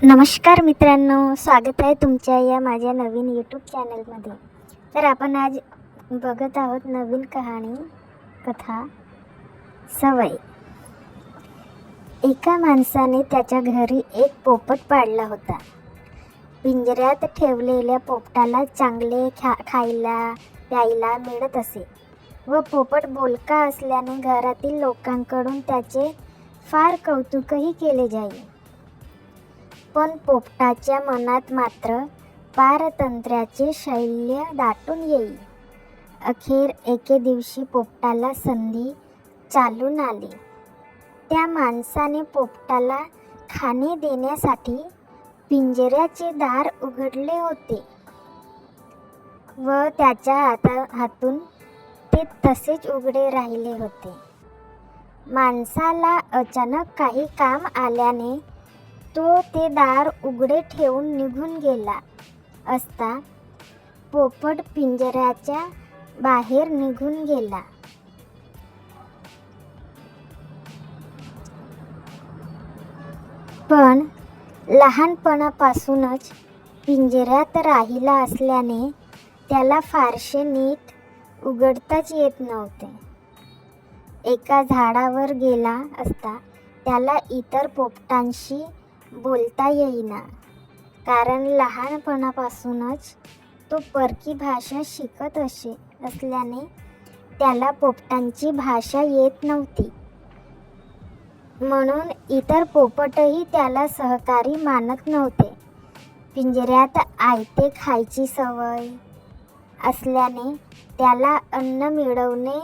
नमस्कार मित्रांनो, स्वागत आहे तुमच्या या माझ्या नवीन यूट्यूब चॅनलमध्ये. तर आपण आज बघत आहोत नवीन कथा सवय. एका माणसाने त्याच्या घरी एक पोपट पाळला होता. पिंजऱ्यात ठेवलेल्या पोपटाला चांगले खायला प्यायला मिळत असे व पोपट बोलका असल्याने घरातील लोकांकडून त्याचे फार कौतुकही केले जाई. पण पोपटाच्या मनात मात्र पारतंत्र्याचे शैल्य दाटून येई. अखेर एके दिवशी पोपटाला संधी चालून आली. त्या माणसाने पोपटाला खाणे देण्यासाठी पिंजऱ्याचे दार उघडले होते व त्याच्या हातून ते तसेच उघडे राहिले होते. माणसाला अचानक काही काम आल्याने तो ते दार उघडे ठेवून निघून गेला असता पोपट पिंजऱ्याच्या बाहेर निघून गेला. पण लहानपणापासूनच पिंजऱ्यात राहिला असल्याने त्याला फारसे नीट उघडताच येत नव्हते. एका झाडावर गेला असता त्याला इतर पोपटांशी बोलता येईना, कारण लहानपणापासूनच तो परकी भाषा शिकत असल्याने त्याला पोपटांची भाषा येत नव्हती. म्हणून इतर पोपटही त्याला सहकारी मानत नव्हते. पिंजऱ्यात आयते खायची सवय असल्याने त्याला अन्न मिळवणे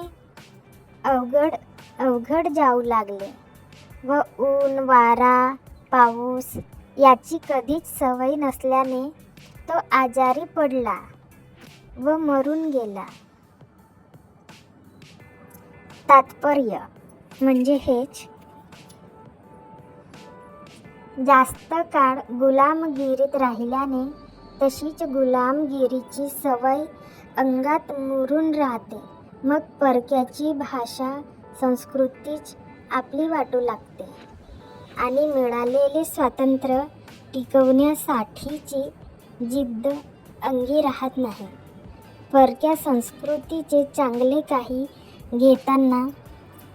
अवघड जाऊ लागले व ऊन वारा पाऊस याची कधीच सवय नसल्याने तो आजारी पडला व मरून गेला. तात्पर्य म्हणजे हेच, जास्त काळ गुलामगिरीत राहिल्याने तशीच गुलामगिरीची सवय अंगात मुरून राहते. मग परक्याची भाषा संस्कृतीच आपली वाटू लागते आणि मिळालेले स्वातंत्र्य टिकवण्यासाठीची जिद्द अंगी राहत नाही. परक्या संस्कृतीचे चांगले काही घेताना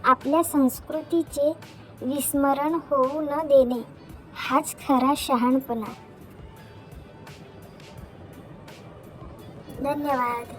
आपल्या संस्कृतीचे विस्मरण होऊ न देणे हाच खरा शहाणपणा. धन्यवाद.